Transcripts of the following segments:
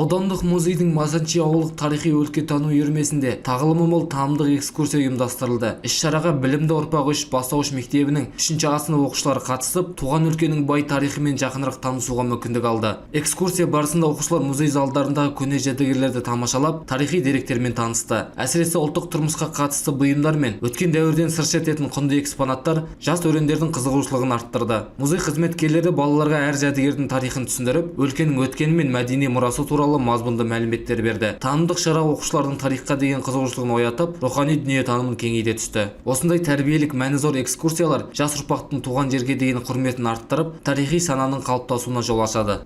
Аудандық музейдің Масанчи ауылдық тарихи өлкетану үйірмесінде тағылымы мол танымдық экскурсия ұйымдастырылды. Іс-шараға білімді ұрпақ 3 бастауыш мектебінің 3-ші сынып оқушылары қатысып, туған өлкенің бай тарихымен жақынырақ танысуға мүмкіндік алды. Экскурсия барысында оқушылар музей залдарындағы көне жәдігерлерді тамашалап, тарихи деректермен танысты. Әсіресе ұлттық тұрмысқа қатысты бұйымдар мен өткен дәуірден сыр шертетін құнды экспонаттар жас өрендердің қызығушылығын арттырды. Музей қызметкерлері балаларға әр жәдігердің тарихын түсіндіріп, өлкенің өткені мен мәдени мұрасы туралы мазмұнды мәліметтер берді. Танымдық шара оқушылардың тарихқа деген қызығушылығын оятып, рухани дүниетанымын кеңейте түсті. Осындай тәрбиелік мәні зор экскурсиялар жас ұрпақтың туған жерге деген құрметін арттырып, тарихи сананың қалыптасуына жол ашады.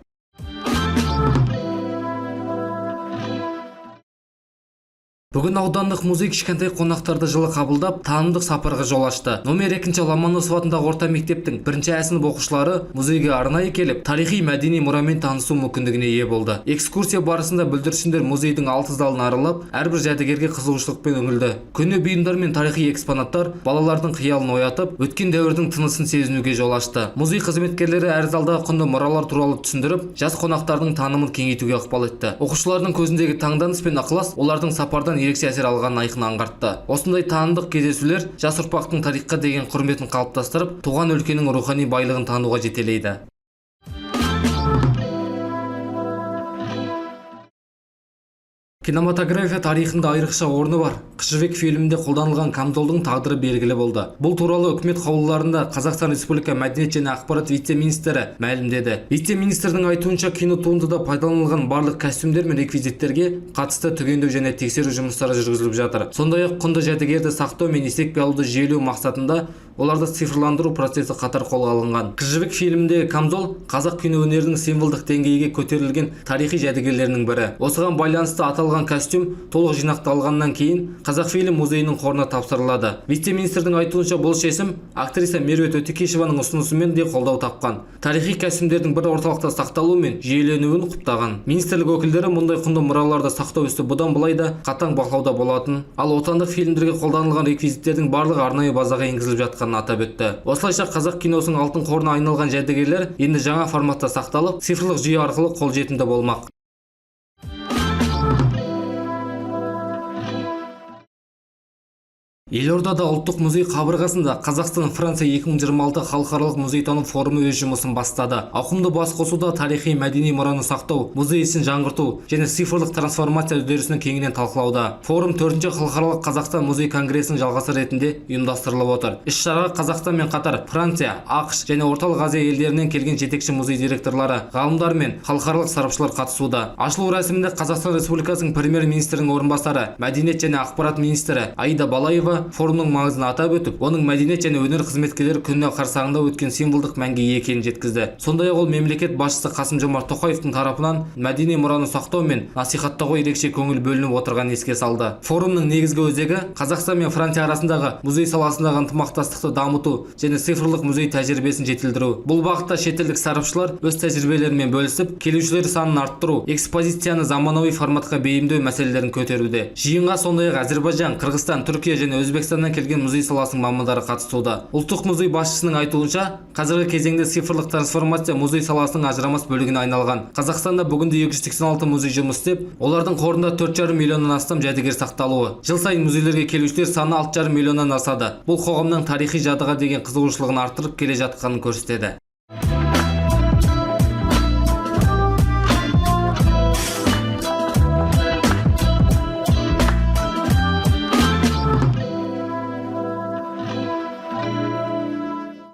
Бүгін аудандық музей кішкентай қонақтарды жылы қабылдап, танымдық сапарға жол ашты. Номер 2 Ломоносов атындағы орта мектептің 1-ші сынып оқушылары музейге арнайы келіп, тарихи мәдени мұрамен танысу мүмкіндігіне ие болды. Экскурсия барысында бүлдіршіндер музейдің 6 залын аралап, әрбір жәдігерге қызығушылықпен үңілді. Көне бұйымдар мен тарихи экспонаттар балалардың қиялын оятып, өткен дәуірдің тынысын сезінуге жол ашты. Музей қызметкерлері әр залдағы құнды мұралар туралы түсіндіріп, жас қонақтардың танымын кеңейтуге ықпал етті. Оқушылардың көзіндегі таңданыс пен ықылас олардың сапардан ерекше әсер алғанын айқын аңғартты. Осындай танымдық кездесулер жас ұрпақтың тарихқа деген құрметін қалыптастырып, туған өлкенің рухани байлығын тануға жетелейді. Кинематография тарихында айрықша орны бар. Қыз жібек фильмінде қолданылған камзолдың тағдыры белгілі болды. Бұл туралы үкімет қаулыларында Қазақстан Республика мәдениет және ақпарат вице-министрі мәлімдеді. Вице-министрдің айтуынша, кинотуындыда пайдаланылған барлық костюмдер мен реквизиттерге қатысты түгендеу және тексеру жұмыстары жүргізіліп жатыр. Сондай-ақ құнды жәдігерді сақтау мен есепке алуды жүйелеу мақсатында оларды цифрландыру процесі қатар қолға алынған. Қыз жібек фильміндегі камзол қазақ кино өнерінің символдық деңгейге көтерілген тарихи жәдігерлерінің бірі. Осыған байланысты аталған костюм толық жинақталғаннан кейін Қазақфильм музейінің қорына тапсырылады. Вице-министрдің айтуынша, бұл шешім актриса Меруерт Өтекешеваның ұсынысымен де қолдау тапқан. Тарихи костюмдердің бір орталықта сақталуы мен жүйеленуін құптаған. Министрлік өкілдері мұндай құнды мұраларды сақтау ісі бұдан былай да қатаң бақылауда болатын, ал отандық фильмдерге қолданылған реквизиттердің барлығы арнайы базаға енгізіліп жатқанын атап өтті. Осылайша қазақ киносының алтын қорына айналған жәдігерлер енді жаңа форматта сақталып, цифрлық жүйе арқылы қолжетімді болмақ. Елордада ұлттық музей қабырғасында Қазақстан-Франция 2026 халықаралық музейтану форумы өз жұмысын бастады. Ауқымды басқосуда тарихи мәдени мұраны сақтау, музей ісін жаңғырту және цифрлық трансформация үдерісін кеңінен талқылауда. Форум 4-ші халықаралық Қазақстан музей конгресінің жалғасы ретінде ұйымдастырылып отыр. Іс-шараға Қазақстанмен қатар Франция, ақш және орталық Азия елдерінен келген жетекші музей директорлары, ғалымдар мен халықаралық сарапшылар қатысуда. Ашылу рәсімінде Қазақстан Республикасының премьер-министрінің орынбасары, мәдениет және ақпарат министрі Аида Балаева форумның маңызын атап өтіп, оның мәдениет және өнер қызметкерлері күні қарсаңында өткен символдық мәнге ие екенін жеткізді. Сондай-ақ ол мемлекет басшысы Қасым-Жомарт Тоқаевтың тарапынан мәдени мұраны сақтау мен насихаттауға ерекше көңіл бөлініп отырғанын еске салды. Форумның негізгі өзегі Қазақстан мен Франция арасындағы музей саласындағы ынтымақтастықты дамыту және цифрлық музей тәжірибесін жетілдіру. Бұл бағытта шетелдік сарапшылар өз тәжірибелерімен бөлісіп, келушілер санын арттыру, экспозицияны заманауи форматқа бейімдеу мәселелерін көтеруде. Жиынға сондай-ақ Әзербайжан, Қырғызстан, Түркия және Өзбекстаннан келген музей саласының мамандары қатысуда. Ұлттық музей басшысының айтуынша, қазіргі кезеңде цифрлық трансформация музей саласының ажырамас бөлігіне айналған. Қазақстанда бүгінде 286 музей жұмыс істеп, олардың қорында 4,5 миллионнан астам жәдігер сақталуы. Жыл сайын музейлерге келушілер саны 6,5 миллионнан асады. Бұл қоғамның тарихи жадыға деген қызығушылығын арттырып келе жатқанын көрсетеді.